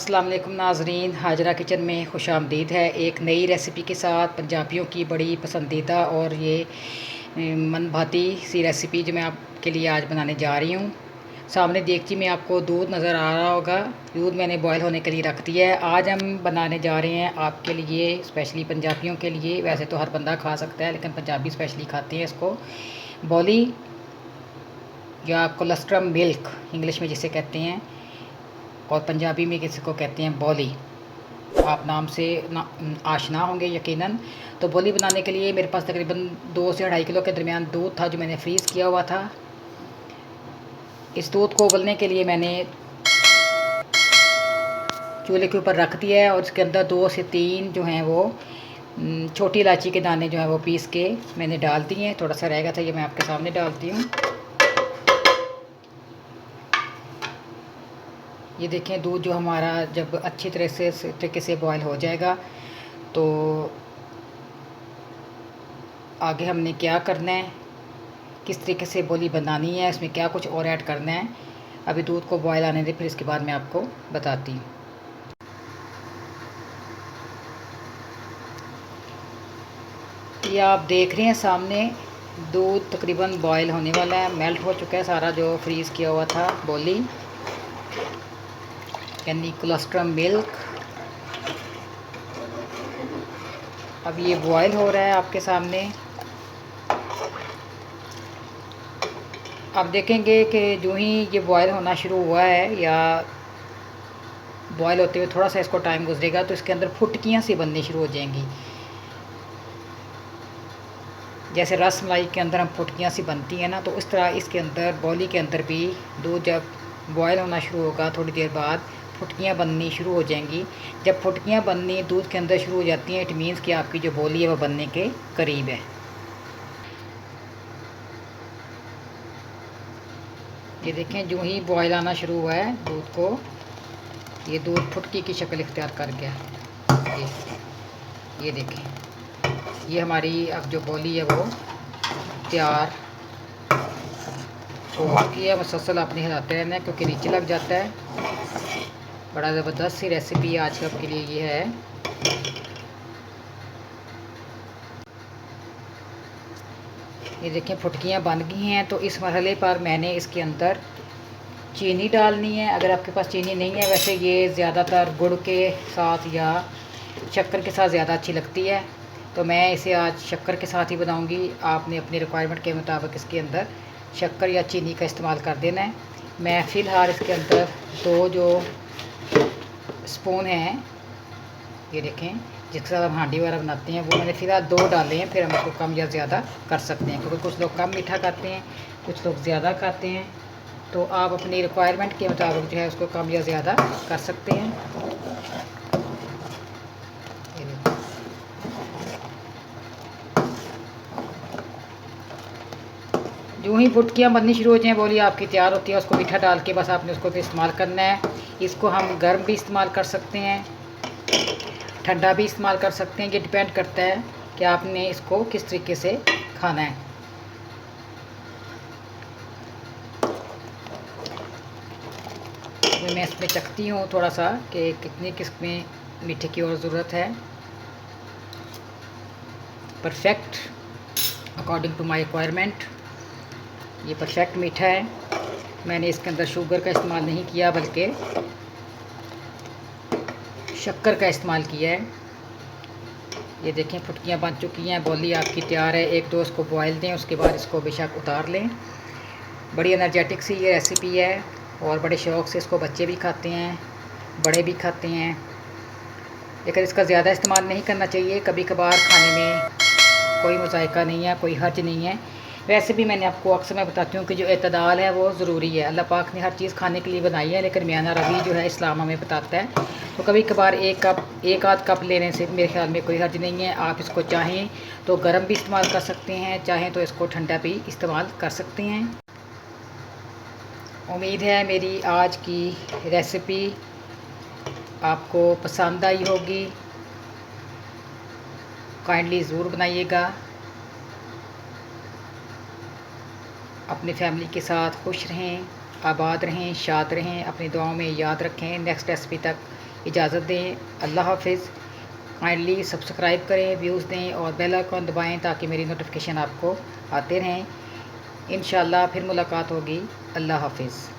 अस्सलाम वालेकुम नाज़रीन, हाजरा किचन में खुश आमदीद है। एक नई रेसिपी के साथ पंजाबियों की बड़ी पसंदीदा और ये मन भाती सी रेसिपी जो मैं आपके लिए आज बनाने जा रही हूँ। सामने देगची में आपको दूध नज़र आ रहा होगा। दूध मैंने बॉयल होने के लिए रख दिया है। आज हम बनाने जा रहे हैं आपके लिए, स्पेशली पंजाबियों के लिए। वैसे तो हर बंदा खा सकता है, लेकिन पंजाबी स्पेशली खाते हैं इसको। बॉली या कोलेस्ट्रम मिल्क इंग्लिश में जिसे कहते हैं, और पंजाबी में किसी को कहते हैं बॉली। आप नाम से आशना होंगे यकीनन। तो बॉली बनाने के लिए मेरे पास तकरीबन 2 से 2.5 किलो के दरमियान दूध था, जो मैंने फ्रीज़ किया हुआ था। इस दूध को उबलने के लिए मैंने चूल्हे के ऊपर रख दिया है, और इसके अंदर 2 से 3 जो हैं वो छोटी इलायची के दाने जो हैं वो पीस के मैंने डाल दिए हैं। थोड़ा सा रहेगा था, ये मैं आपके सामने डालती हूँ। ये देखें, दूध जो हमारा जब अच्छी तरीके से बॉयल हो जाएगा, तो आगे हमने क्या करना है, किस तरीके से बॉली बनानी है, इसमें क्या कुछ और ऐड करना है। अभी दूध को बॉयल आने दें, फिर इसके बाद मैं आपको बताती हूँ। ये आप देख रहे हैं सामने, दूध तकरीबन बॉयल होने वाला है, मेल्ट हो चुका है सारा जो फ्रीज़ किया हुआ था बॉली, यानी कोलेस्ट्रम मिल्क। अब ये बॉयल हो रहा है आपके सामने। आप देखेंगे कि जो ही ये बॉयल होना शुरू हुआ है, या बॉयल होते हुए थोड़ा सा इसको टाइम गुजरेगा, तो इसके अंदर फुटकियाँ सी बननी शुरू हो जाएंगी। जैसे रस मलाई के अंदर हम फुटकियाँ सी बनती हैं ना, तो उस तरह इसके अंदर, बॉली के अंदर भी दूध जब बॉयल होना शुरू होगा, थोड़ी देर बाद फुटकियाँ बननी शुरू हो जाएंगी। जब फुटकियाँ बननी दूध के अंदर शुरू हो जाती हैं, इट मीन्स कि आपकी जो बॉली है वो बनने के करीब है। ये देखें, जो ही बॉयल आना शुरू हुआ है दूध को, ये दूध फुटकी की शक्ल इख्तियार कर गया। ये देखें, ये हमारी अब जो बॉली है वो तैयार हो चुकी है। मुसलसल आपने हिलाते रहना है, क्योंकि नीचे लग जाता है। बड़ा ज़बरदस्त सी रेसिपी आज आपके लिए ये है। ये देखें, फुटकियाँ बन गई हैं। तो इस मरहले पर मैंने इसके अंदर चीनी डालनी है। अगर आपके पास चीनी नहीं है, वैसे ये ज़्यादातर गुड़ के साथ या शक्कर के साथ ज़्यादा अच्छी लगती है, तो मैं इसे आज शक्कर के साथ ही बनाऊंगी। आपने अपनी रिक्वायरमेंट के मुताबिक इसके अंदर शक्कर या चीनी का इस्तेमाल कर देना है। मैं फ़िलहाल इसके अंदर 2 जो स्पून हैं, ये देखें, जिसके साथ हम हांडी वगैरह बनाते हैं, वो मैंने फ़िलहाल 2 डाले हैं। फिर हम इसको कम या ज़्यादा कर सकते हैं, क्योंकि कुछ लोग कम मीठा खाते हैं, कुछ लोग ज़्यादा खाते हैं। तो आप अपनी रिक्वायरमेंट के मुताबिक जो है उसको कम या ज़्यादा कर सकते हैं। जो ही फुटकियाँ बननी शुरू हो जाएँ, बॉली आपकी तैयार होती है। उसको मीठा डाल के बस आपने उसको फिर इस्तेमाल करना है। इसको हम गर्म भी इस्तेमाल कर सकते हैं, ठंडा भी इस्तेमाल कर सकते हैं। ये डिपेंड करता है कि आपने इसको किस तरीके से खाना है। तो मैं इसमें चखती हूँ थोड़ा सा कि कितनी किस्में मीठे की और ज़रूरत है। Perfect, according to my requirement, ये परफेक्ट मीठा है। मैंने इसके अंदर शुगर का इस्तेमाल नहीं किया, बल्कि शक्कर का इस्तेमाल किया है। ये देखें, फुटकियाँ बन चुकी हैं, बॉली आपकी तैयार है। 1-2 इसको बॉयल दें, उसके बाद इसको बेशक उतार लें। बड़ी एनर्जेटिक सी ये रेसिपी है, और बड़े शौक़ से इसको बच्चे भी खाते हैं, बड़े भी खाते हैं। लेकिन इसका ज़्यादा इस्तेमाल नहीं करना चाहिए। कभी कभार खाने में कोई मुज़ायका नहीं है, कोई हर्ज नहीं है। वैसे भी मैंने आपको अक्सर मैं बताती हूँ कि जो एतदाल है वो ज़रूरी है। अल्लाह पाक ने हर चीज़ खाने के लिए बनाई है, लेकिन मियाना रवि जो है इस्लाम हमें बताता है। तो कभी कभार एक आध कप लेने से मेरे ख्याल में कोई हर्ज नहीं है। आप इसको चाहें तो गर्म भी इस्तेमाल कर सकते हैं, चाहें तो इसको ठंडा भी इस्तेमाल कर सकते हैं। उम्मीद है मेरी आज की रेसिपी आपको पसंद आई होगी। काइंडली ज़रूर बनाइएगा। अपनी फैमिली के साथ खुश रहें, आबाद रहें, शाद रहें। अपनी दुआओं में याद रखें। नेक्स्ट रेसिपी तक इजाज़त दें। अल्लाह हाफ़िज़। काइंडली सब्सक्राइब करें, व्यूज़ दें और बेल आइकन दबाएं ताकि मेरी नोटिफिकेशन आपको आते रहें। इंशाल्लाह फिर मुलाकात होगी। अल्लाह हाफ़िज़।